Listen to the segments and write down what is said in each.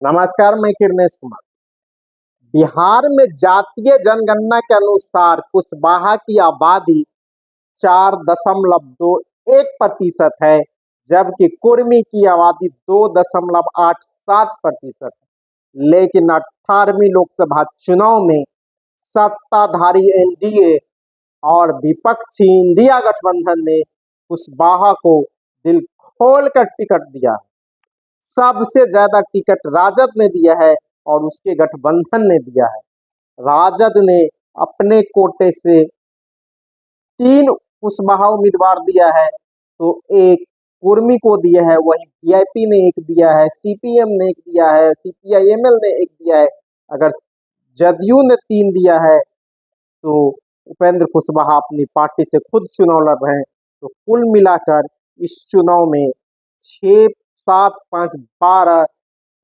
नमस्कार, मैं किरनेश कुमार। बिहार में जातीय जनगणना के अनुसार कुशवाहा की आबादी 4.21% है, जबकि कुर्मी की आबादी 2.87% है। लेकिन 18वीं लोकसभा चुनाव में सत्ताधारी एनडीए और विपक्षी इंडिया गठबंधन ने कुशवाहा को दिल खोलकर टिकट दिया। सबसे ज्यादा टिकट राजद ने दिया है और उसके गठबंधन ने दिया है। राजद ने अपने कोटे से 3 कुशवाहा उम्मीदवार दिया है, तो एक कुर्मी को दिया है, वहीं वीआईपी ने एक दिया है, सीपीएम ने एक दिया है, सीपीआईएमएल ने एक दिया है। अगर जदयू ने 3 दिया है तो उपेंद्र कुशवाहा अपनी पार्टी से खुद चुनाव लड़ रहे हैं। तो कुल मिलाकर इस चुनाव में 6, 7, 5, 12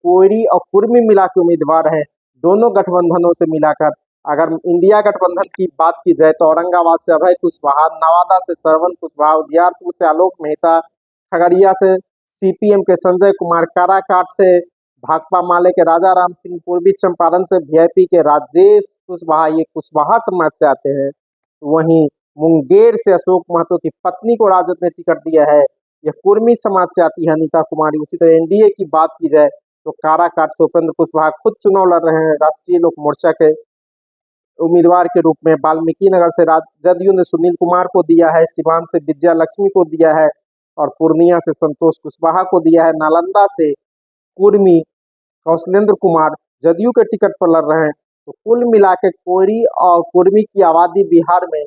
कोयरी और कुर्मी मिला के उम्मीदवार है। दोनों गठबंधनों से मिलाकर अगर इंडिया गठबंधन की बात की जाए तो औरंगाबाद से अभय कुशवाहा, नवादा से श्रवण कुशवाहा, उजियारपुर से आलोक मेहता, खगड़िया से सीपीएम के संजय कुमार, काराकाट से भाकपा माले के राजा राम सिंह, पूर्वी चंपारण से वीआईपी के राजेश कुशवाहा, ये कुशवाहा समाज से आते हैं। वहीं मुंगेर से अशोक महतो की पत्नी को राजद ने टिकट दिया है, यह कुर्मी समाज से आती है अनीता कुमारी। उसी तरह एनडीए की बात की जाए तो काराकाट से उपेंद्र कुशवाहा खुद चुनाव लड़ रहे हैं राष्ट्रीय लोक मोर्चा के उम्मीदवार के रूप में। वाल्मीकि नगर से जदयू ने सुनील कुमार को दिया है, सिवान से विजया लक्ष्मी को दिया है और पूर्णिया से संतोष कुशवाहा को दिया है। नालंदा से कुर्मी कौशलेंद्र कुमार जदयू के टिकट पर लड़ रहे हैं। तो कुल मिला के कोयरी और कुर्मी की आबादी बिहार में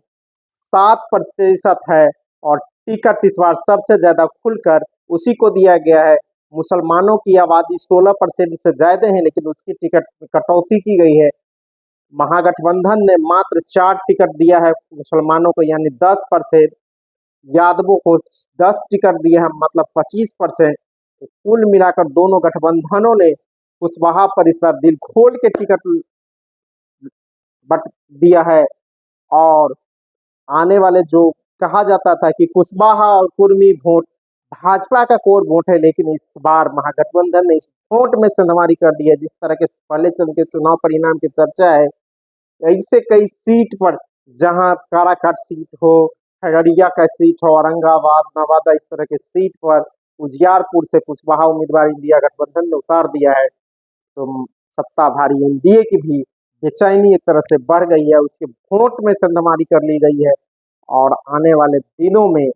7% है और टिकट इस बार सबसे ज्यादा खुलकर उसी को दिया गया है। मुसलमानों की आबादी 16% से ज्यादा है, लेकिन उसकी टिकट में कटौती की गई है। महागठबंधन ने मात्र 4 टिकट दिया है मुसलमानों को, यानी 10%। यादवों को 10 टिकट दिया है, मतलब 25%। तो कुल मिलाकर दोनों गठबंधनों ने कुशवाहा पर इस बार दिल खोल के टिकट बट दिया है। और आने वाले जो कहा जाता था कि कुशवाहा और कुर्मी वोट भाजपा का कोर वोट है, लेकिन इस बार महागठबंधन ने इस वोट में सेंधमारी कर दी है। जिस तरह के पहले चरण के चुनाव परिणाम की चर्चा है, ऐसे कई सीट पर, जहां काराकाट सीट हो, खगड़िया का सीट हो, औरंगाबाद, नवादा, इस तरह के सीट पर उजियारपुर से कुशवाहा उम्मीदवार इंडिया गठबंधन ने उतार दिया है। तो सत्ताधारी एनडीए की भी बेचैनी एक तरह से बढ़ गई है, उसके वोट में सेंधमारी कर ली गई है। और आने वाले दिनों में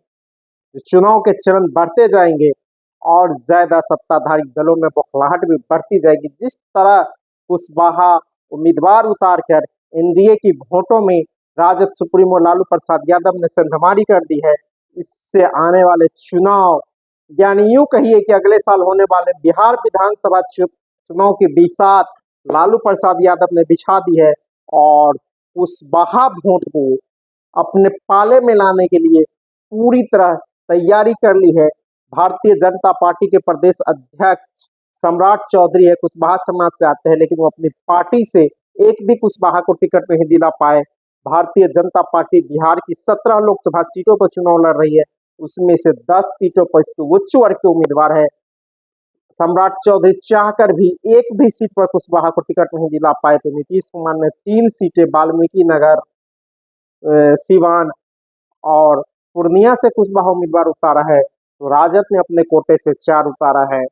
चुनाव के चरण बढ़ते जाएंगे और ज्यादा सत्ताधारी दलों में बौखलाहट भी बढ़ती जाएगी। जिस तरह कुशवाहा उम्मीदवार उतार कर एनडीए की वोटों में राजद सुप्रीमो लालू प्रसाद यादव ने सेंधमारी कर दी है, इससे आने वाले चुनाव, यानी यूं कहिए कि अगले साल होने वाले बिहार विधानसभा चुनाव की बिसात लालू प्रसाद यादव ने बिछा दी है और कुशवाहा वोट को अपने पाले में लाने के लिए पूरी तरह तैयारी कर ली है। भारतीय जनता पार्टी के प्रदेश अध्यक्ष सम्राट चौधरी है, कुशवाहा समाज से आते हैं, लेकिन वो अपनी पार्टी से एक भी कुशवाहा को टिकट नहीं दिला पाए। भारतीय जनता पार्टी बिहार की 17 लोकसभा सीटों पर चुनाव लड़ रही है, उसमें से 10 सीटों पर इसके उच्च वर्ग के उम्मीदवार है। सम्राट चौधरी चाहकर भी एक भी सीट पर कुशवाहा को टिकट नहीं दिला पाए, तो नीतीश कुमार ने 3 सीटें वाल्मीकि नगर, सिवान और पूर्णिया से कुशवाहा उम्मीदवार उतारा है। तो राजद ने अपने कोटे से 4 उतारा है,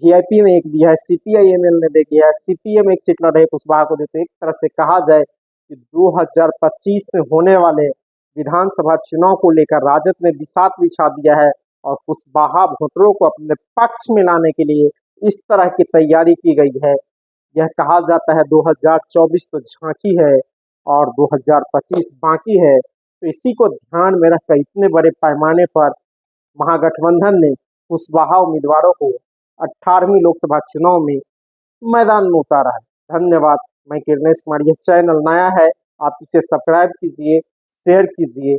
वीआईपी ने एक दिया है, सीपीआईएमएल ने दे दिया है, सीपीएम एक सीट लड़ रहे कुशवाहा को देते। एक तरह से कहा जाए कि 2025 में होने वाले विधानसभा चुनाव को लेकर राजद ने बिसात बिछा दिया है और कुशवाहा वोटरों को अपने पक्ष में लाने के लिए इस तरह की तैयारी की गई है। यह कहा जाता है 2024 तो झांकी है और 2025 बाकी है। तो इसी को ध्यान में रखकर इतने बड़े पैमाने पर महागठबंधन ने कुशवाहा उम्मीदवारों को 18वीं लोकसभा चुनाव में मैदान में उतारा है। धन्यवाद। मैं किरनेश कुमार, यह चैनल नया है, आप इसे सब्सक्राइब कीजिए, शेयर कीजिए।